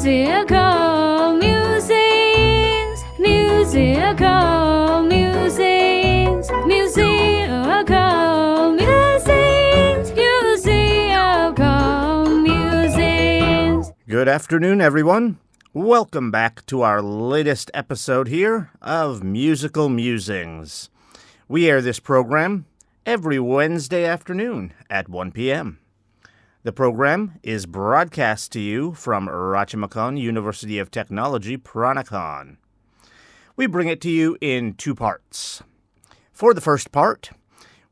Musical musings, musical musings, musical musings, musical musings. Good afternoon, everyone. Welcome back to our latest episode here of Musical Musings. We air this program every Wednesday afternoon at 1 p.m. The program is broadcast to you from Rajamachan University of Technology, Pranakhan. We bring it to you in two parts. For the first part,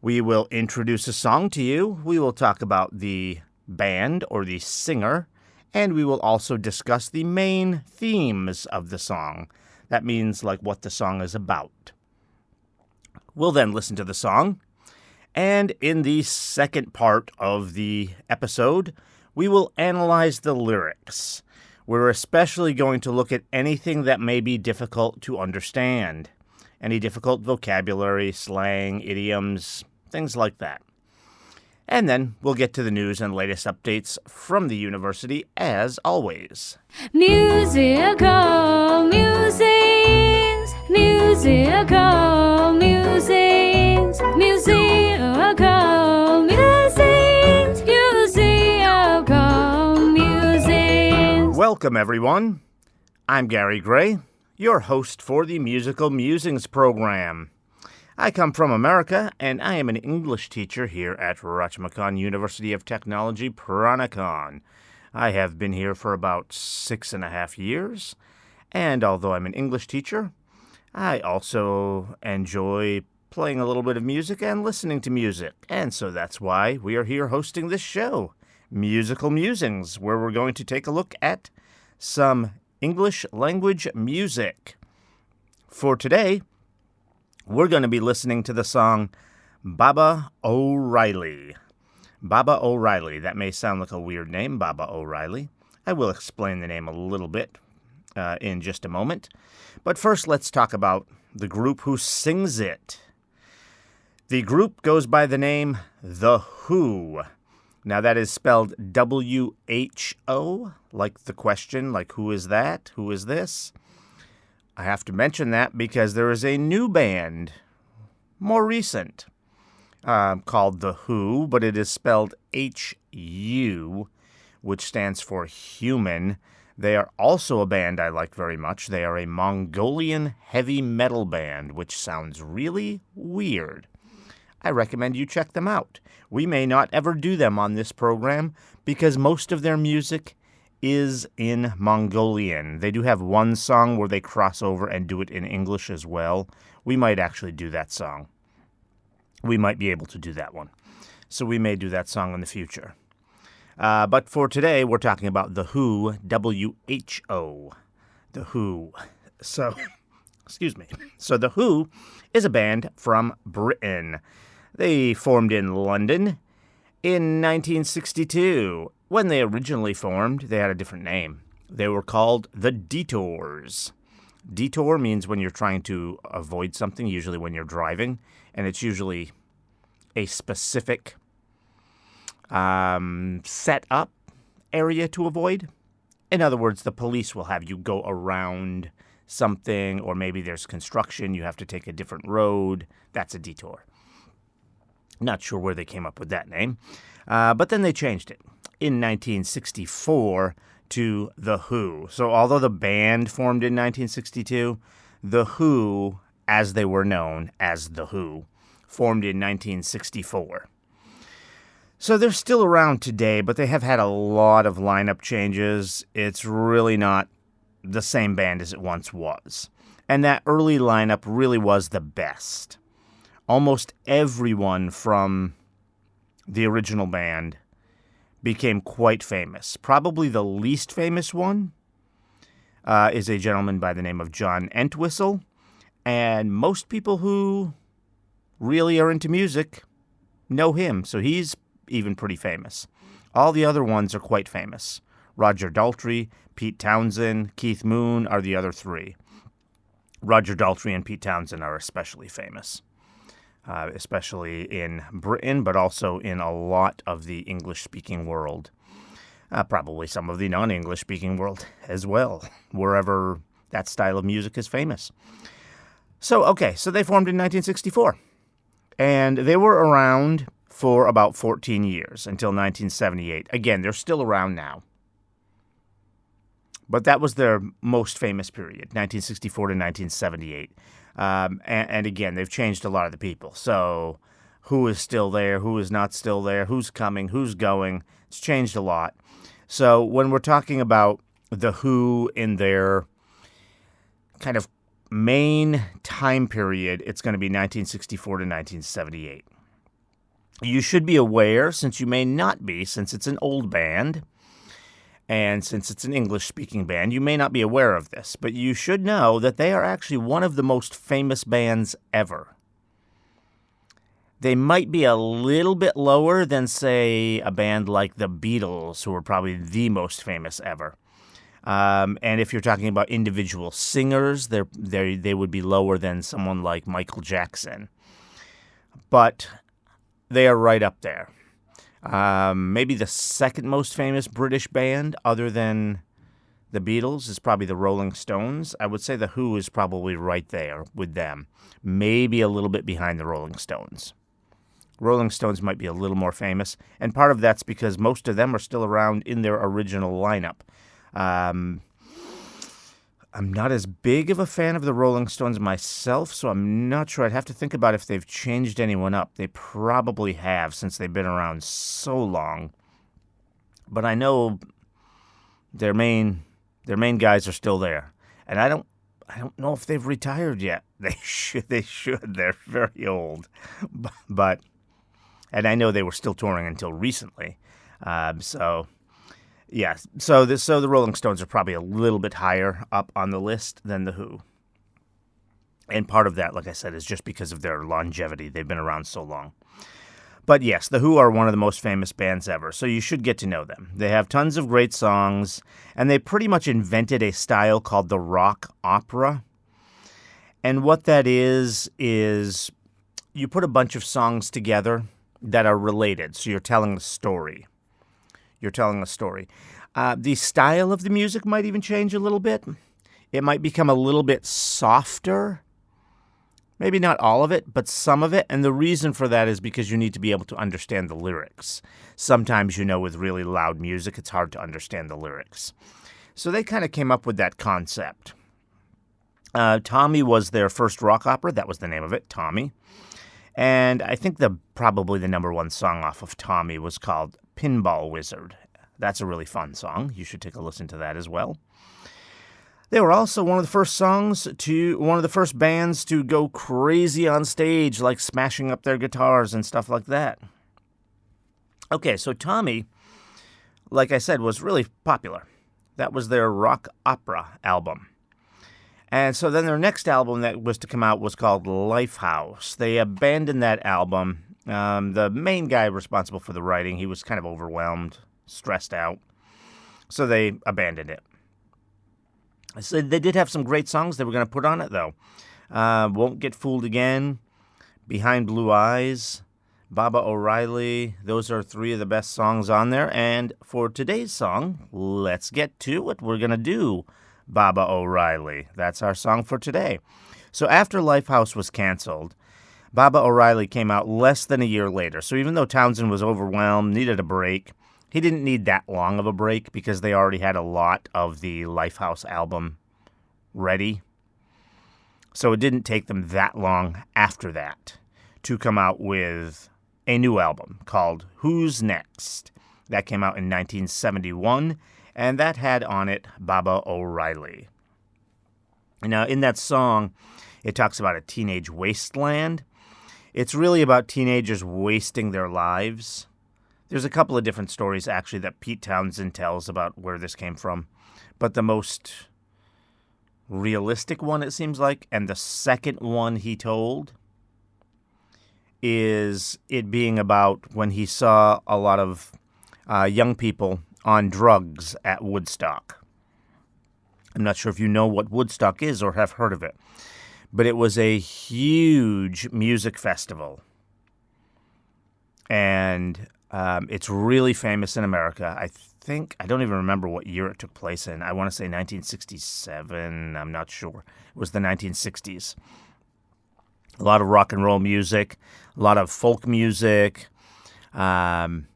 we will introduce a song to you. We will talk about the band or the singer, and we will also discuss the main themes of the song. That means like what the song is about. We'll then listen to the song. And in the second part of the episode, we will analyze the lyrics. We're especially going to look at anything that may be difficult to understand. Any difficult vocabulary, slang, idioms, things like that. And then we'll get to the news and latest updates from the university as always. Musical musings, musical musings, musical musings, musical musings. Welcome, everyone. I'm Gary Gray, your host for the Musical Musings program. I come from America, and I am an English teacher here at Rajamachan University of Technology, Pranakhan. I have been here for about 6.5 years, and although I'm an English teacher, I also enjoy playing a little bit of music and listening to music, and so that's why we are here hosting this show, Musical Musings, where we're going to take a look at some English language music. For today, we're going to be listening to the song Baba O'Reilly. Baba O'Reilly. That may sound like a weird name, Baba O'Reilly. I will explain the name a little bit in just a moment. But first, let's talk about the group who sings it. The group goes by the name The Who. Now, that is spelled W-H-O, like the question, like who is that? Who is this? I have to mention that because there is a new band, more recent, called The Who, but it is spelled H-U, which stands for human. They are also a band I like very much. They are a Mongolian heavy metal band, which sounds really weird. I recommend you check them out. We may not ever do them on this program because most of their music is in Mongolian. They do have one song where they cross over and do it in English as well. We might actually do that song. We might be able to do that one. So we may do that song in the future. But for today, we're talking about The Who, W-H-O. The Who. So, excuse me. So The Who is a band from Britain. They formed in London in 1962. When they originally formed, they had a different name. They were called the Detours. Detour means when you're trying to avoid something, usually when you're driving, and it's usually a specific set up area to avoid. In other words, the police will have you go around something, or maybe there's construction, you have to take a different road. That's a detour. Not sure where they came up with that name, but then they changed it in 1964 to The Who. So although the band formed in 1962, The Who, as they were known as The Who, formed in 1964. So they're still around today, but they have had a lot of lineup changes. It's really not the same band as it once was. And that early lineup really was the best. Almost everyone from the original band became quite famous. Probably the least famous one is a gentleman by the name of John Entwistle. And most people who really are into music know him, so he's even pretty famous. All the other ones are quite famous. Roger Daltrey, Pete Townsend, Keith Moon are the other three. Roger Daltrey and Pete Townsend are especially famous. Especially in Britain, but also in a lot of the English-speaking world. Probably some of the non-English speaking world as well, wherever that style of music is famous. So they formed in 1964. And they were around for about 14 years until 1978. Again, they're still around now. But that was their most famous period, 1964 to 1978. And again, they've changed a lot of the people. So who is still there, who is not still there, who's coming, who's going. It's changed a lot. So when we're talking about The Who in their kind of main time period, it's going to be 1964 to 1978. You should be aware, since you may not be, since it's an old band, and since it's an English-speaking band, you may not be aware of this, but you should know that they are actually one of the most famous bands ever. They might be a little bit lower than, say, a band like the Beatles, who are probably the most famous ever. And if you're talking about individual singers, they would be lower than someone like Michael Jackson. But they are right up there. Maybe the second most famous British band, other than the Beatles, is probably the Rolling Stones. I would say The Who is probably right there with them. Maybe a little bit behind the Rolling Stones. Rolling Stones might be a little more famous, and part of that's because most of them are still around in their original lineup. I'm not as big of a fan of the Rolling Stones myself, so I'm not sure. I'd have to think about if they've changed anyone up. They probably have, since they've been around so long. But I know their main guys are still there, and I don't know if they've retired yet. They should. They're very old, but and I know they were still touring until recently. Yeah, so the Rolling Stones are probably a little bit higher up on the list than The Who. And part of that, like I said, is just because of their longevity. They've been around so long. But yes, The Who are one of the most famous bands ever, so you should get to know them. They have tons of great songs, and they pretty much invented a style called the rock opera. And what that is you put a bunch of songs together that are related, so you're telling a story. The style of the music might even change a little bit. It might become a little bit softer. Maybe not all of it, but some of it. And the reason for that is because you need to be able to understand the lyrics. Sometimes, with really loud music, it's hard to understand the lyrics. So they kind of came up with that concept. Tommy was their first rock opera. That was the name of it, Tommy. And I think probably the number one song off of Tommy was called Pinball Wizard. That's a really fun song. You should take a listen to that as well. They were also one of the first bands to go crazy on stage, like smashing up their guitars and stuff like that. Okay, so Tommy, like I said, was really popular. That was their rock opera album. And so then their next album that was to come out was called Lifehouse. They abandoned that album. The main guy responsible for the writing, he was kind of overwhelmed, stressed out. So they abandoned it. So they did have some great songs they were going to put on it, though. Won't Get Fooled Again, Behind Blue Eyes, Baba O'Reilly. Those are three of the best songs on there. And for today's song, let's get to it. We're going to do Baba O'Reilly. That's our song for today. So after Lifehouse was canceled, Baba O'Reilly came out less than a year later. So even though Townsend was overwhelmed, needed a break, he didn't need that long of a break because they already had a lot of the Lifehouse album ready. So it didn't take them that long after that to come out with a new album called Who's Next? That came out in 1971. And that had on it Baba O'Reilly. Now, in that song, it talks about a teenage wasteland. It's really about teenagers wasting their lives. There's a couple of different stories, actually, that Pete Townsend tells about where this came from. But the most realistic one, it seems like, and the second one he told, is it being about when he saw a lot of young people on drugs at Woodstock. I'm not sure if you know what Woodstock is or have heard of it, but it was a huge music festival. And it's really famous in America. I I don't even remember what year it took place in. I want to say 1967. I'm not sure. It was the 1960s. A lot of rock and roll music, a lot of folk music. And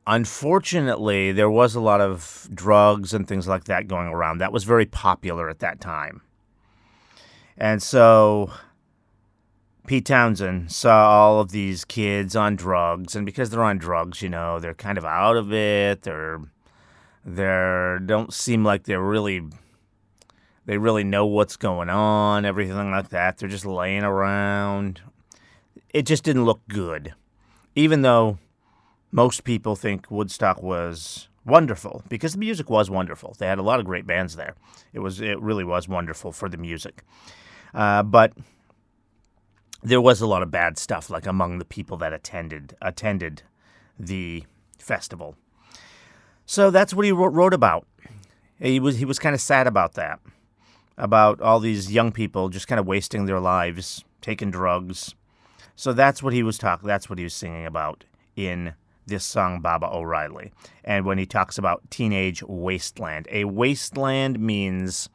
unfortunately, there was a lot of drugs and things like that going around. That was very popular at that time. And so Pete Townsend saw all of these kids on drugs, and because they're on drugs, they're kind of out of it. They don't seem like they really know what's going on, everything like that. They're just laying around. It just didn't look good, even though most people think Woodstock was wonderful, because the music was wonderful. They had a lot of great bands there. It really was wonderful for the music. But there was a lot of bad stuff, like among the people that attended the festival. So that's what he wrote about. He was kind of sad about that, about all these young people just kind of wasting their lives, taking drugs. So that's what he was singing about in this song, Baba O'Reilly. And when he talks about teenage wasteland, a wasteland means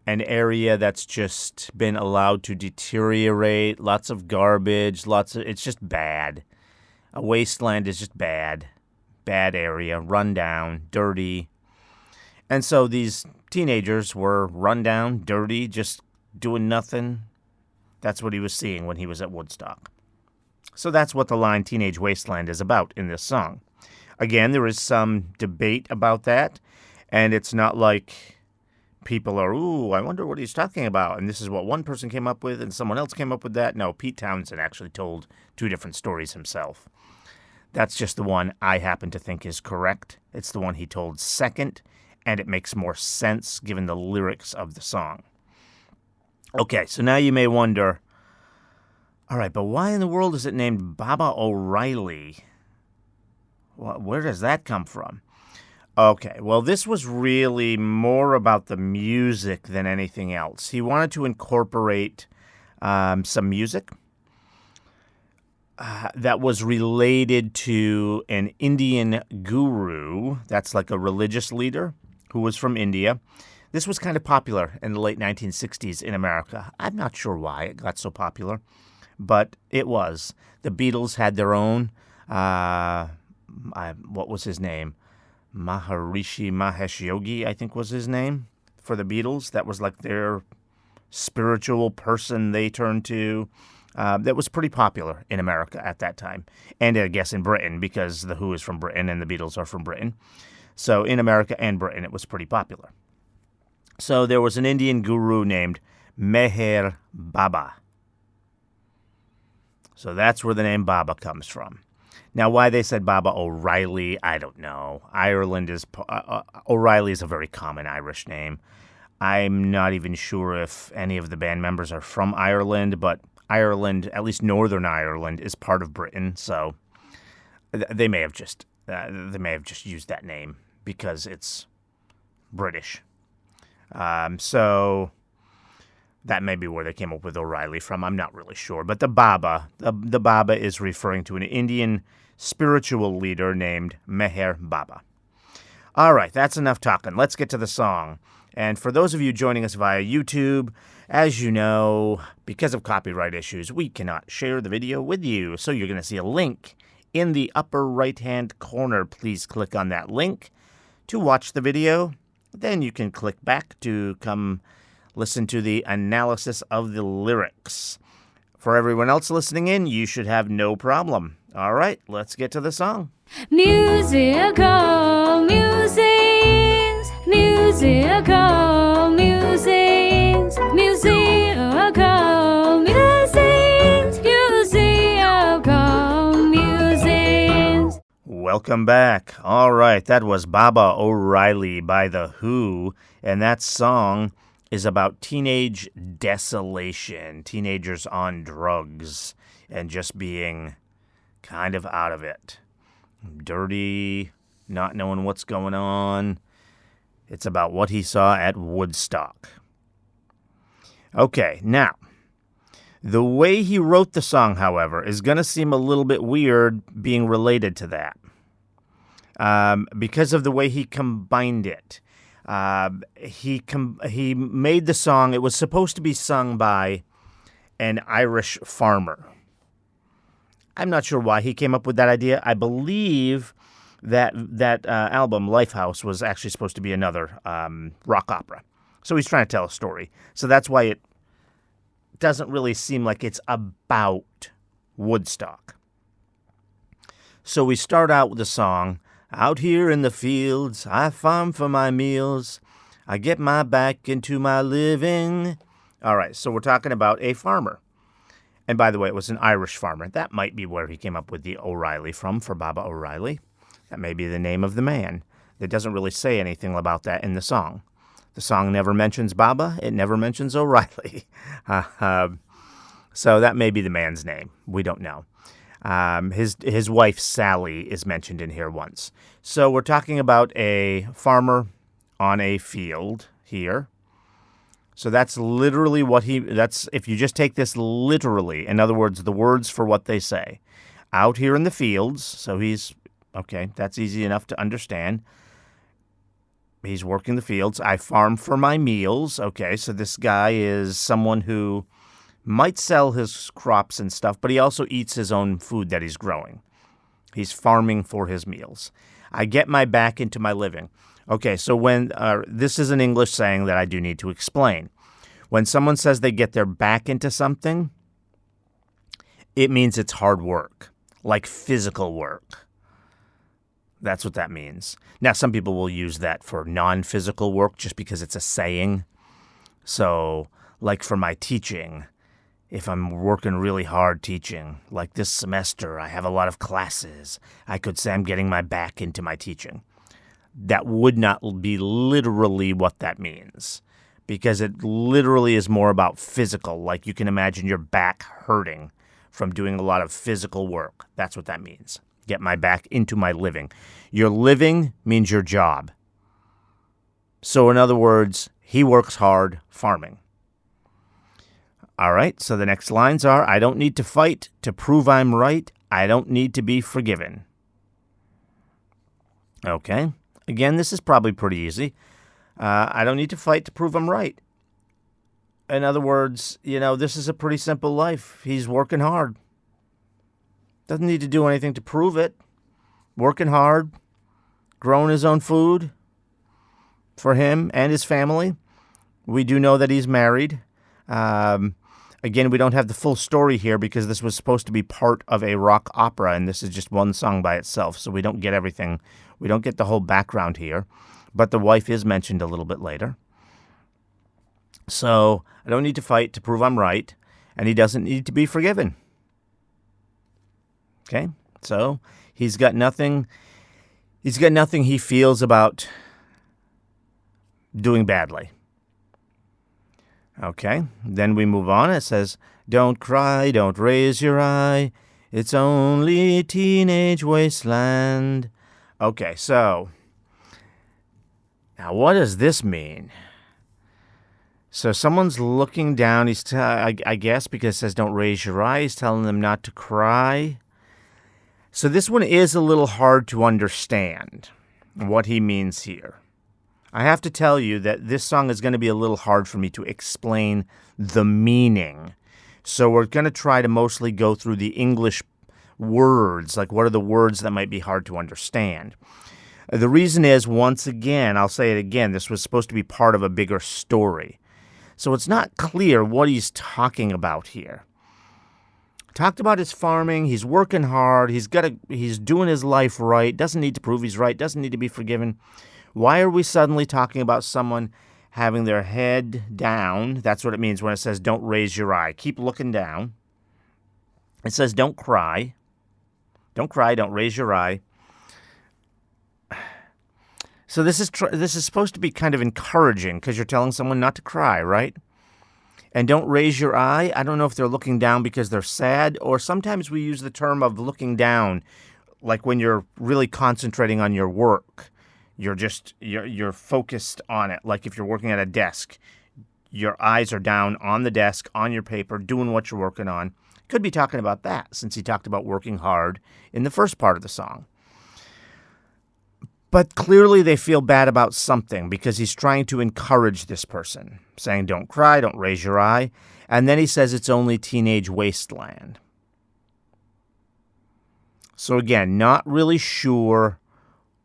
an area that's just been allowed to deteriorate, lots of garbage, it's just bad. A wasteland is just bad area, run down, dirty. And so these teenagers were run down, dirty, just doing nothing. That's what he was seeing when he was at Woodstock. So that's what the line Teenage Wasteland is about in this song. Again, there is some debate about that, and it's not like people are, I wonder what he's talking about, and this is what one person came up with and someone else came up with that. No, Pete Townsend actually told two different stories himself. That's just the one I happen to think is correct. It's the one he told second, and it makes more sense given the lyrics of the song. Okay, so now you may wonder, all right, but why in the world is it named Baba O'Reilly? Where does that come from? Okay, well, this was really more about the music than anything else. He wanted to incorporate some music that was related to an Indian guru. That's like a religious leader who was from India. This was kind of popular in the late 1960s in America. I'm not sure why it got so popular, but it was. The Beatles had their own, what was his name? Maharishi Mahesh Yogi, I think was his name, for the Beatles. That was like their spiritual person they turned to. That was pretty popular in America at that time. And I guess in Britain, because The Who is from Britain and the Beatles are from Britain. So in America and Britain, it was pretty popular. So there was an Indian guru named Meher Baba. So that's where the name Baba comes from. Now, why they said Baba O'Reilly, I don't know. O'Reilly is a very common Irish name. I'm not even sure if any of the band members are from Ireland, but Ireland, at least Northern Ireland, is part of Britain, so they may have just used that name because it's British. So that may be where they came up with O'Reilly from. I'm not really sure, but the Baba is referring to an Indian spiritual leader named Meher Baba. All right, that's enough talking. Let's get to the song. And for those of you joining us via YouTube, as you know, because of copyright issues, we cannot share the video with you. So you're going to see a link in the upper right-hand corner. Please click on that link to watch the video. Then you can click back to come listen to the analysis of the lyrics. For everyone else listening in, you should have no problem. All right, let's get to the song. Musical musings, musical musings, musical musings, musical musings. Welcome back. All right, that was Baba O'Reilly by The Who, and that song is about teenage desolation, teenagers on drugs, and just being kind of out of it. Dirty, not knowing what's going on. It's about what he saw at Woodstock. Okay, now, the way he wrote the song, however, is going to seem a little bit weird being related to that. because of the way he combined it. He made the song. It was supposed to be sung by an Irish farmer. I'm not sure why he came up with that idea. I believe that album, Lifehouse, was actually supposed to be another rock opera. So he's trying to tell a story. So that's why it doesn't really seem like it's about Woodstock. So we start out with the song, out here in the fields, I farm for my meals. I get my back into my living. All right, so we're talking about a farmer. And by the way, it was an Irish farmer. That might be where he came up with the O'Reilly from, for Baba O'Reilly. That may be the name of the man. It doesn't really say anything about that in the song. The song never mentions Baba. It never mentions O'Reilly. So that may be the man's name. We don't know. His wife, Sally, is mentioned in here once. So we're talking about a farmer on a field here. So that's literally that's if you just take this literally, in other words, the words for what they say. Out here in the fields, so okay, that's easy enough to understand. He's working the fields. I farm for my meals. Okay, so this guy is someone who might sell his crops and stuff, but he also eats his own food that he's growing. He's farming for his meals. I get my back into my living. Okay, so when this is an English saying that I do need to explain. When someone says they get their back into something, it means it's hard work, like physical work. That's what that means. Now, some people will use that for non-physical work just because it's a saying. So, like for my teaching, if I'm working really hard teaching, like this semester, I have a lot of classes, I could say I'm getting my back into my teaching. That would not be literally what that means, because it literally is more about physical. Like you can imagine your back hurting from doing a lot of physical work. That's what that means. Get my back into my living. Your living means your job. So in other words, he works hard farming. All right, so the next lines are, I don't need to fight to prove I'm right. I don't need to be forgiven. Okay, again, this is probably pretty easy. I don't need to fight to prove I'm right. In other words, this is a pretty simple life. He's working hard. Doesn't need to do anything to prove it. Working hard, growing his own food for him and his family. We do know that he's married. Again, we don't have the full story here because this was supposed to be part of a rock opera, and this is just one song by itself, so we don't get everything. We don't get the whole background here, but the wife is mentioned a little bit later. So I don't need to fight to prove I'm right, and he doesn't need to be forgiven. Okay, so he's got nothing he feels about doing badly. Okay, then we move on. It says, don't cry, don't raise your eye. It's only teenage wasteland. Okay, so now what does this mean? So someone's looking down. I guess because it says don't raise your eye, he's telling them not to cry. So this one is a little hard to understand what he means here. I have to tell you that this song is going to be a little hard for me to explain the meaning. So we're going to try to mostly go through the English words, like what are the words that might be hard to understand. The reason is, once again, I'll say it again, this was supposed to be part of a bigger story. So it's not clear what he's talking about here. Talked about his farming, he's working hard, he's doing his life right, doesn't need to prove he's right, doesn't need to be forgiven. Why are we suddenly talking about someone having their head down? That's what it means when it says don't raise your eye. Keep looking down. It says don't cry. Don't cry, don't raise your eye. So this is supposed to be kind of encouraging because you're telling someone not to cry, right? And don't raise your eye. I don't know if they're looking down because they're sad, or sometimes we use the term of looking down, like when you're really concentrating on your work. You're focused on it. Like if you're working at a desk, your eyes are down on the desk, on your paper, doing what you're working on. Could be talking about that, since he talked about working hard in the first part of the song. But clearly they feel bad about something because he's trying to encourage this person, saying, don't cry, don't raise your eye. And then he says it's only teenage wasteland. So again, not really sure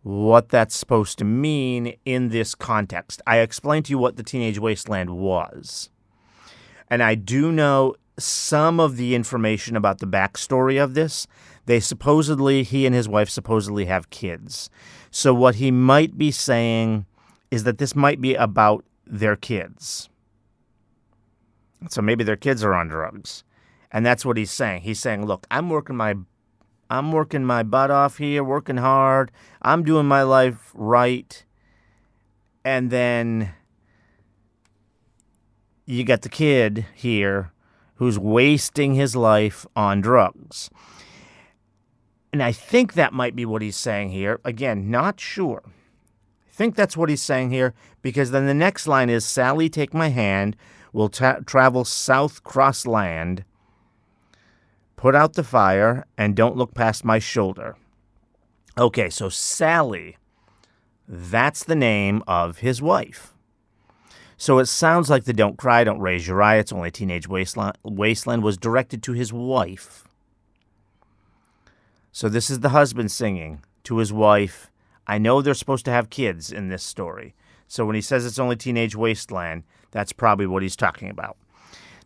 what that's supposed to mean in this context. I explained to you what the teenage wasteland was. And I do know some of the information about the backstory of this. He and his wife supposedly have kids. So what he might be saying is that this might be about their kids. So maybe their kids are on drugs. And that's what he's saying. He's saying, look, I'm working my butt off here, working hard. I'm doing my life right. And then you got the kid here who's wasting his life on drugs. And I think that might be what he's saying here. Again, not sure. I think that's what he's saying here, because then the next line is, Sally, take my hand. We'll travel south cross land. Put out the fire and don't look past my shoulder. Okay, so Sally, that's the name of his wife. So it sounds like the don't cry, don't raise your eye, it's only teenage wasteland was directed to his wife. So this is the husband singing to his wife. I know they're supposed to have kids in this story. So when he says it's only teenage wasteland, that's probably what he's talking about.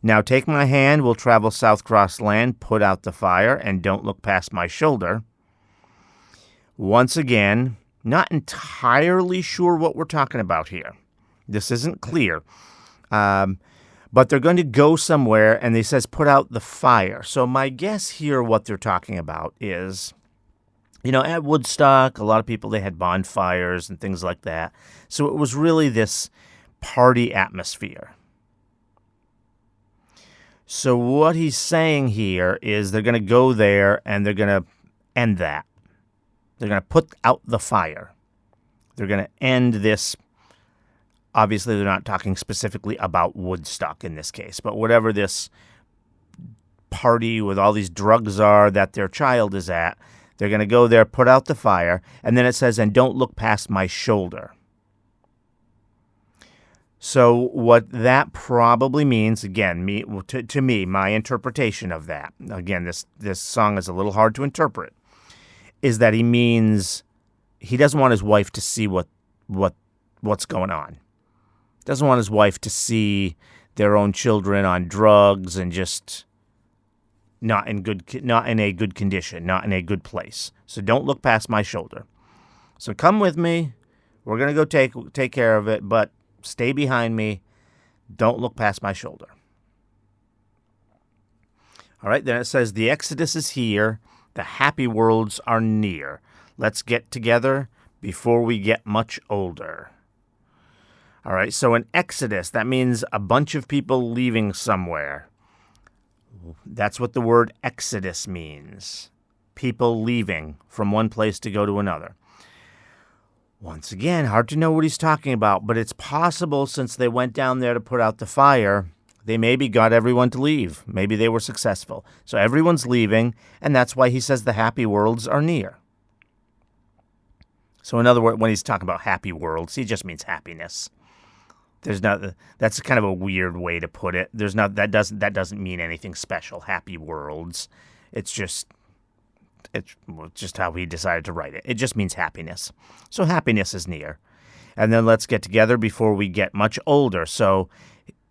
Now take my hand, we'll travel south cross land, put out the fire, and don't look past my shoulder. Once again, not entirely sure what we're talking about here. This isn't clear. But they're going to go somewhere, and he says, put out the fire. So my guess here, what they're talking about is, at Woodstock, a lot of people, they had bonfires and things like that. So it was really this party atmosphere. So what he's saying here is they're going to go there, and they're going to end that. They're going to put out the fire. They're going to end this. Obviously, they're not talking specifically about Woodstock in this case, but whatever this party with all these drugs are that their child is at, they're going to go there, put out the fire, and then it says, and don't look past my shoulder. So what that probably means, again, to me, my interpretation of that, again, this song is a little hard to interpret, is that he means he doesn't want his wife to see what's going on. Doesn't want his wife to see their own children on drugs and just not in a good condition, not in a good place. So don't look past my shoulder. So come with me. We're going to go take care of it, but stay behind me. Don't look past my shoulder. All right, then it says, the Exodus is here. The happy worlds are near. Let's get together before we get much older. All right, so an exodus, that means a bunch of people leaving somewhere. That's what the word exodus means. People leaving from one place to go to another. Once again, hard to know what he's talking about, but it's possible since they went down there to put out the fire, they maybe got everyone to leave. Maybe they were successful. So everyone's leaving, and that's why he says the happy worlds are near. So in other words, when he's talking about happy worlds, he just means happiness. That's kind of a weird way to put it. That doesn't mean anything special. Happy worlds. It's just how he decided to write it. It just means happiness. So happiness is near. And then let's get together before we get much older. So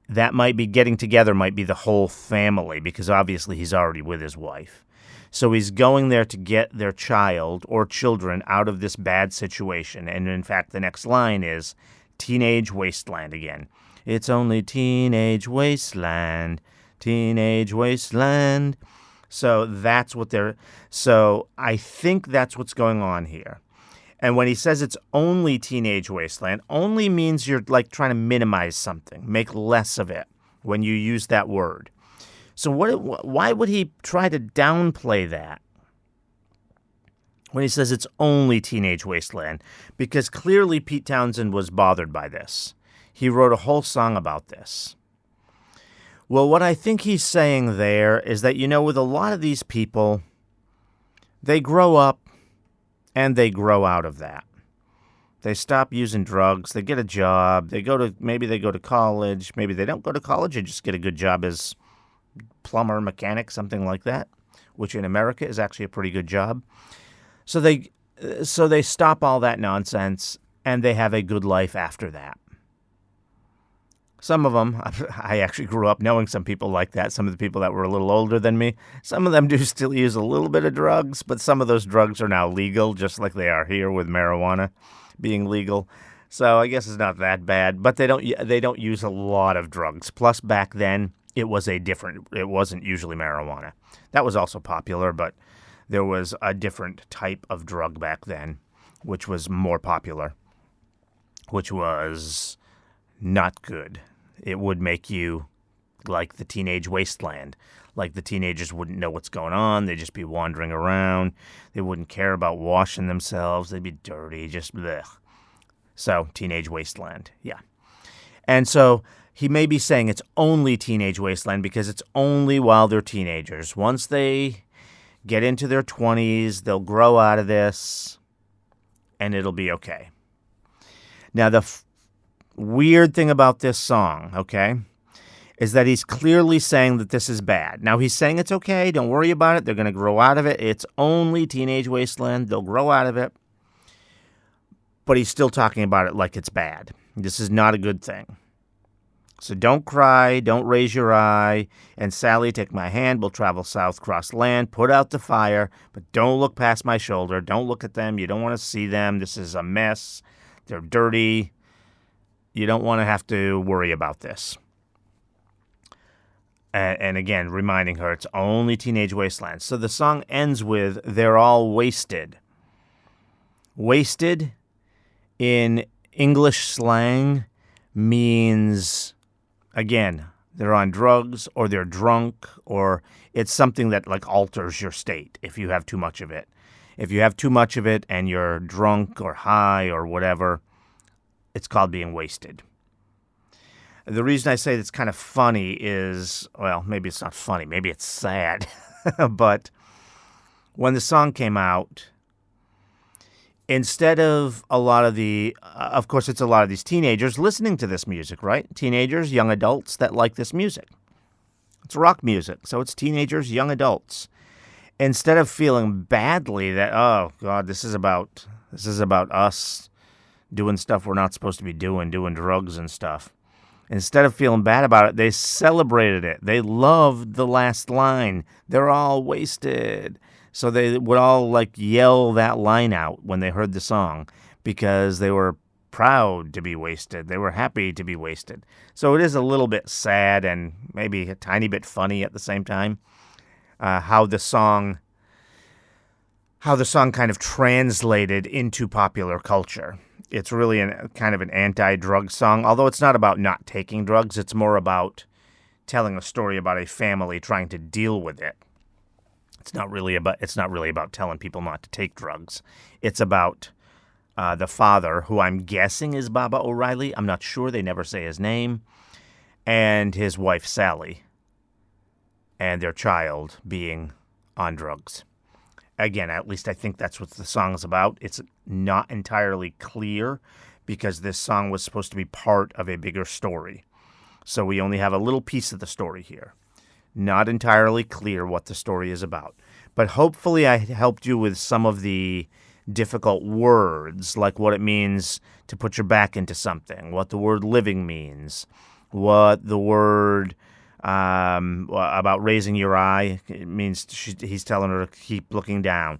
that might be getting together might be the whole family, because obviously he's already with his wife. So he's going there to get their child or children out of this bad situation. And in fact, the next line is teenage wasteland again. It's only teenage wasteland, teenage wasteland. So I think that's what's going on here. And when he says it's only teenage wasteland, only means you're like trying to minimize something, make less of it when you use that word. So why would he try to downplay that when he says it's only teenage wasteland? Because clearly Pete Townsend was bothered by this. He wrote a whole song about this. Well, what I think he's saying there is that, with a lot of these people, they grow up and they grow out of that. They stop using drugs. They get a job. Maybe they go to college. Maybe they don't go to college and just get a good job as plumber, mechanic, something like that, which in America is actually a pretty good job. So they stop all that nonsense and they have a good life after that. Some of them, I actually grew up knowing some people like that, some of the people that were a little older than me. Some of them do still use a little bit of drugs, but some of those drugs are now legal, just like they are here with marijuana being legal. So I guess it's not that bad, but they don't use a lot of drugs. Plus, back then, it wasn't usually marijuana. That was also popular, but there was a different type of drug back then, which was more popular, which was not good. It would make you like the teenage wasteland. Like the teenagers wouldn't know what's going on. They'd just be wandering around. They wouldn't care about washing themselves. They'd be dirty, just blech. So, teenage wasteland, yeah. And so he may be saying it's only teenage wasteland because it's only while they're teenagers. Once they get into their 20s, they'll grow out of this, and it'll be okay. Now, the weird thing about this song, okay, is that he's clearly saying that this is bad. Now, he's saying it's okay. Don't worry about it. They're going to grow out of it. It's only teenage wasteland. They'll grow out of it. But he's still talking about it like it's bad. This is not a good thing. So don't cry, don't raise your eye, and Sally, take my hand, we'll travel south, cross land, put out the fire, but don't look past my shoulder, don't look at them, you don't want to see them, this is a mess, they're dirty, you don't want to have to worry about this. And again, reminding her it's only teenage wasteland. So the song ends with, they're all wasted. Wasted in English slang means, again, they're on drugs or they're drunk, or it's something that like alters your state if you have too much of it. If you have too much of it and you're drunk or high or whatever, it's called being wasted. The reason I say it's kind of funny is, well, maybe it's not funny, maybe it's sad, but when the song came out, instead of a lot of of course, it's a lot of these teenagers listening to this music, right? Teenagers, young adults that like this music. It's rock music, so it's teenagers, young adults. Instead of feeling badly that, oh, God, this is about us doing stuff we're not supposed to be doing drugs and stuff. Instead of feeling bad about it, they celebrated it. They loved the last line. They're all wasted. So they would all like yell that line out when they heard the song because they were proud to be wasted. They were happy to be wasted. So it is a little bit sad and maybe a tiny bit funny at the same time, how the song kind of translated into popular culture. It's really kind of an anti-drug song, although it's not about not taking drugs. It's more about telling a story about a family trying to deal with it. It's not really about telling people not to take drugs. It's about the father, who I'm guessing is Baba O'Reilly. I'm not sure. They never say his name. And his wife, Sally, and their child being on drugs. Again, at least I think that's what the song is about. It's not entirely clear because this song was supposed to be part of a bigger story. So we only have a little piece of the story here. Not entirely clear what the story is about. But hopefully I helped you with some of the difficult words, like what it means to put your back into something, what the word living means, what the word about raising your eye, it means he's telling her to keep looking down,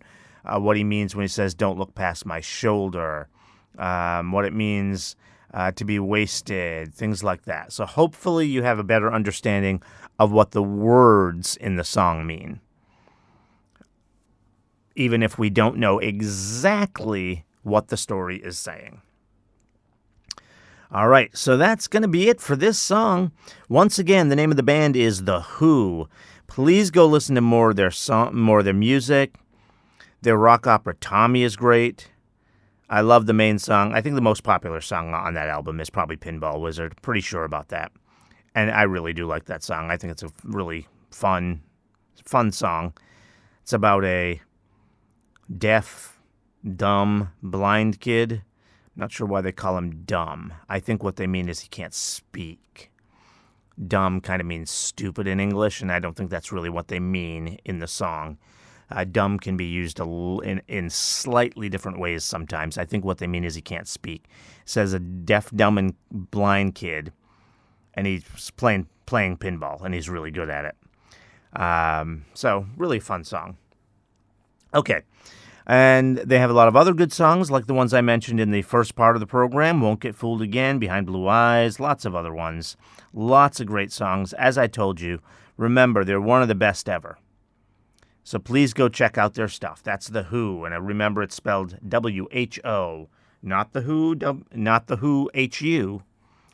what he means when he says don't look past my shoulder, what it means to be wasted, things like that. So hopefully you have a better understanding of what the words in the song mean, even if we don't know exactly what the story is saying. All right, so that's going to be it for this song. Once again, the name of the band is The Who. Please go listen to more of their music. Their rock opera Tommy is great. I love the main song. I think the most popular song on that album is probably Pinball Wizard. Pretty sure about that. And I really do like that song. I think it's a really fun song. It's about a deaf, dumb, blind kid, Not sure why they call him dumb. I think what they mean is he can't speak. Dumb kind of means stupid in English, and I don't think that's really what they mean in the song. Dumb can be used in slightly different ways sometimes. I think what they mean is he can't speak. It says a deaf, dumb, and blind kid, and he's playing pinball, and he's really good at it. So, really fun song. Okay. And they have a lot of other good songs, like the ones I mentioned in the first part of the program, Won't Get Fooled Again, Behind Blue Eyes, lots of other ones. Lots of great songs. As I told you, remember, they're one of the best ever. So please go check out their stuff. That's The Who, and remember it's spelled W-H-O, not The Who, not The Who, H-U.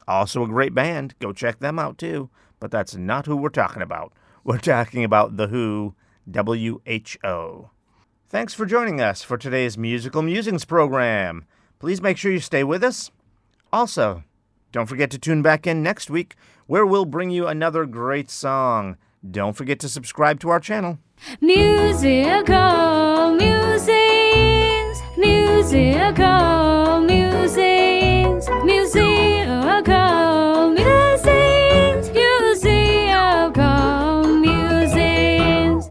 Also a great band. Go check them out, too. But that's not who we're talking about. We're talking about The Who, W-H-O. Thanks for joining us for today's Musical Musings program. Please make sure you stay with us. Also, don't forget to tune back in next week, where we'll bring you another great song. Don't forget to subscribe to our channel. Musical musings, musical